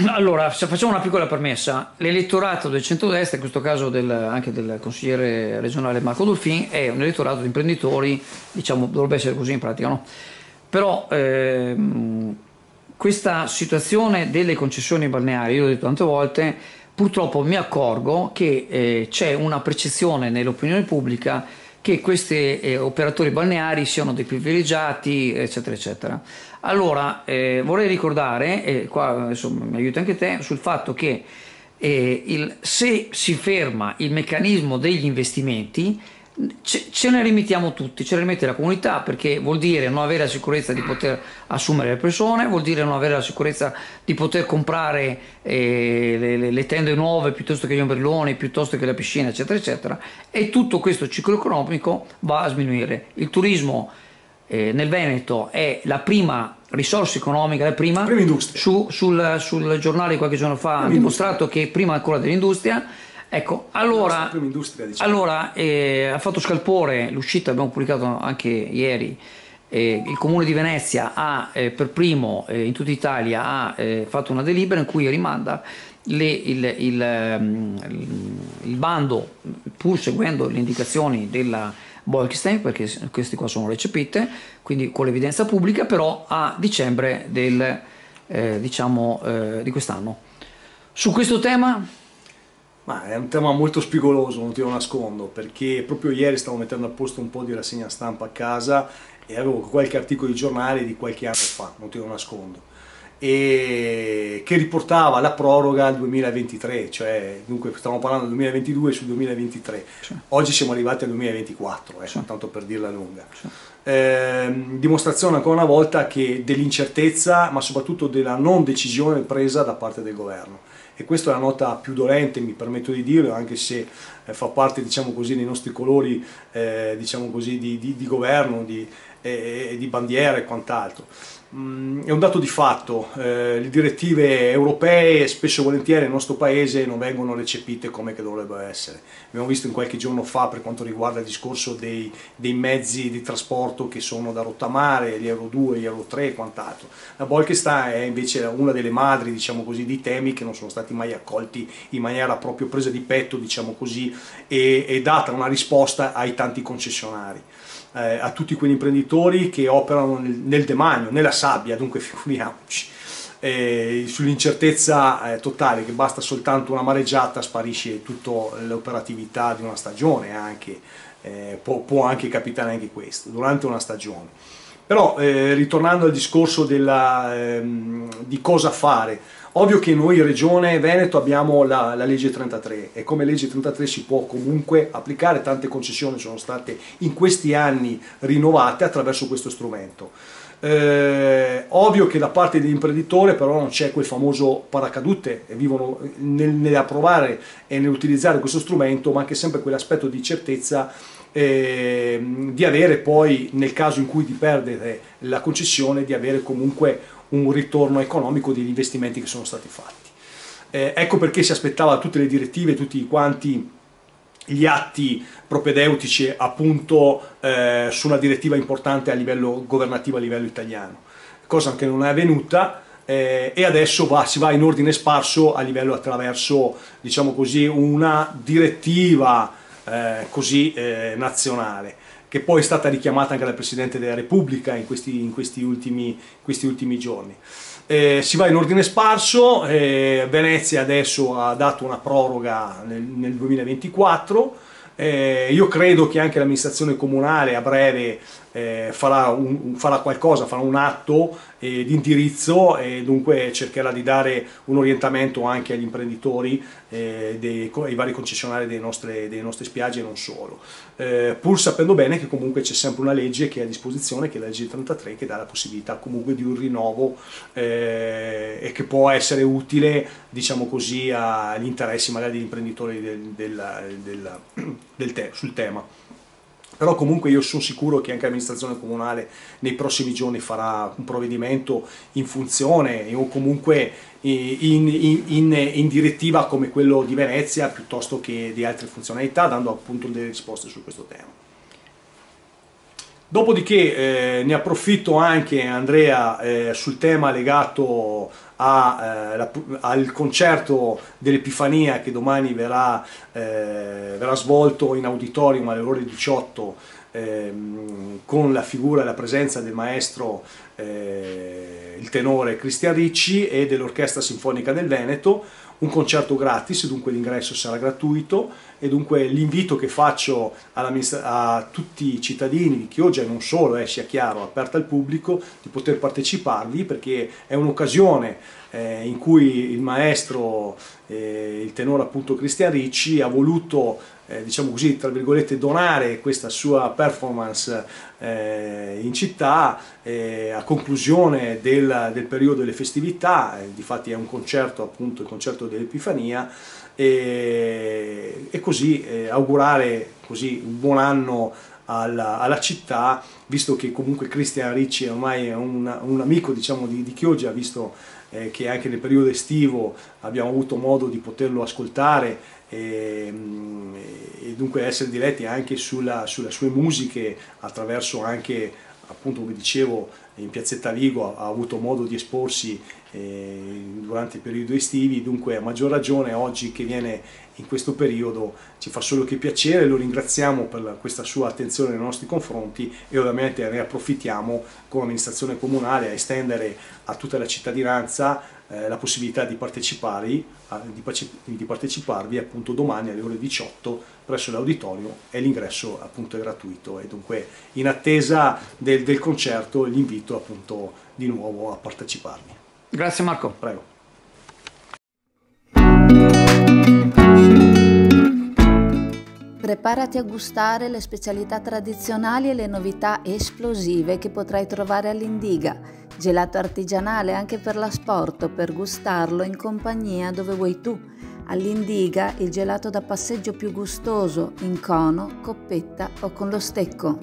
Allora, se facciamo una piccola premessa, l'elettorato del centrodestra, in questo caso anche del consigliere regionale Marco Dolfin, è un elettorato di imprenditori, diciamo, dovrebbe essere così in pratica, no? Però questa situazione delle concessioni balneari, io l'ho detto tante volte, purtroppo mi accorgo che c'è una percezione nell'opinione pubblica che questi operatori balneari siano dei privilegiati, eccetera, eccetera. Allora, vorrei ricordare, e qua adesso mi aiuta anche te, sul fatto che se si ferma il meccanismo degli investimenti, ce ne rimettiamo tutti, ce ne rimette la comunità, perché vuol dire non avere la sicurezza di poter assumere le persone, vuol dire non avere la sicurezza di poter comprare le tende nuove piuttosto che gli ombrelloni, piuttosto che la piscina, eccetera, eccetera, e tutto questo ciclo economico va a sminuire. Il turismo nel Veneto è la prima risorsa economica, la prima, Prima industria. sul giornale qualche giorno fa ha dimostrato che prima ancora dell'industria. Ecco, allora, prima industria, diciamo. allora ha fatto scalpore l'uscita, abbiamo pubblicato anche ieri, il Comune di Venezia ha per primo in tutta Italia ha fatto una delibera in cui rimanda il bando, pur seguendo le indicazioni della Bolkestein, perché questi qua sono recepite, quindi con l'evidenza pubblica, però a dicembre di quest'anno. Su questo tema... Ma è un tema molto spigoloso, non ti lo nascondo, perché proprio ieri stavo mettendo a posto un po' di rassegna stampa a casa e avevo qualche articolo di giornale di qualche anno fa, non te lo nascondo, e che riportava la proroga al 2023, cioè dunque stavamo parlando del 2022 sul 2023. Sì. Oggi siamo arrivati al 2024, Sì. tanto per dirla lunga. Sì. Dimostrazione ancora una volta che dell'incertezza, ma soprattutto della non decisione presa da parte del governo. E questa è la nota più dolente, mi permetto di dirlo, anche se fa parte, diciamo così, dei nostri colori, diciamo così, di governo, di bandiera e quant'altro. È un dato di fatto, le direttive europee spesso e volentieri nel nostro paese non vengono recepite come che dovrebbero essere. Abbiamo visto in qualche giorno fa per quanto riguarda il discorso dei mezzi di trasporto che sono da rottamare, gli Euro 2, gli Euro 3 e quant'altro. La Bolkestein è invece una delle madri, diciamo così, di temi che non sono stati mai accolti in maniera proprio presa di petto, diciamo così, e data una risposta ai tanti concessionari. A tutti quegli imprenditori che operano nel demanio, nella sabbia, dunque figuriamoci, sull'incertezza totale, che basta soltanto una mareggiata sparisce tutta l'operatività di una stagione, anche, può anche capitare anche questo, durante una stagione. Però ritornando al discorso di cosa fare, ovvio che noi Regione Veneto abbiamo la legge 33 e come legge 33 si può comunque applicare, tante concessioni sono state in questi anni rinnovate attraverso questo strumento. Ovvio che da parte dell'imprenditore però non c'è quel famoso paracadute e vivono nell'approvare e nell'utilizzare questo strumento, ma anche sempre quell'aspetto di certezza di avere poi, nel caso in cui di perdere la concessione, di avere comunque un ritorno economico degli investimenti che sono stati fatti. Ecco perché si aspettava tutte le direttive, tutti quanti gli atti propedeutici appunto su una direttiva importante a livello governativo, a livello italiano, cosa che non è avvenuta. E adesso si va in ordine sparso a livello attraverso, diciamo così, una direttiva nazionale, che poi è stata richiamata anche dal Presidente della Repubblica in questi ultimi giorni. Si va in ordine sparso, Venezia adesso ha dato una proroga nel 2024, io credo che anche l'amministrazione comunale a breve farà qualcosa, farà un atto di indirizzo e dunque cercherà di dare un orientamento anche agli imprenditori ai vari concessionari delle nostre spiagge e non solo, pur sapendo bene che comunque c'è sempre una legge che è a disposizione, che è la legge 33, che dà la possibilità comunque di un rinnovo e che può essere utile, diciamo così, agli interessi magari degli imprenditori sul tema. Però comunque io sono sicuro che anche l'amministrazione comunale nei prossimi giorni farà un provvedimento in funzione o comunque in direttiva come quello di Venezia piuttosto che di altre funzionalità, dando appunto delle risposte su questo tema. Dopodiché ne approfitto anche, Andrea, sul tema legato al concerto dell'Epifania che domani verrà svolto in auditorium alle ore 18 con la figura e la presenza del maestro il tenore Cristian Ricci e dell'Orchestra Sinfonica del Veneto, un concerto gratis, dunque l'ingresso sarà gratuito, e dunque l'invito che faccio a tutti i cittadini di Chioggia, e non solo, sia chiaro, aperta al pubblico, di poter parteciparvi, perché è un'occasione in cui il maestro, il tenore appunto Cristian Ricci, ha voluto diciamo così, tra virgolette, donare questa sua performance in città a conclusione del periodo delle festività. Difatti è un concerto, appunto il concerto dell'Epifania, e così augurare così un buon anno alla città, visto che comunque Cristian Ricci è ormai un amico, diciamo, di Chioggia, visto che anche nel periodo estivo abbiamo avuto modo di poterlo ascoltare e dunque essere diretti anche sulle sue musiche, attraverso anche, appunto, come dicevo, in Piazzetta Vigo ha avuto modo di esporsi durante i periodi estivi. Dunque a maggior ragione oggi che viene in questo periodo ci fa solo che piacere. Lo ringraziamo per questa sua attenzione nei nostri confronti, e ovviamente ne approfittiamo con l'amministrazione comunale a estendere a tutta la cittadinanza la possibilità di parteciparvi appunto domani alle ore 18 presso l'auditorium, e l'ingresso appunto è gratuito, e dunque in attesa del concerto l'invito appunto di nuovo a parteciparvi. Grazie Marco. Prego. Preparati a gustare le specialità tradizionali e le novità esplosive che potrai trovare all'Indiga. Gelato artigianale anche per l'asporto, per gustarlo in compagnia dove vuoi tu. All'Indiga il gelato da passeggio più gustoso, in cono, coppetta o con lo stecco.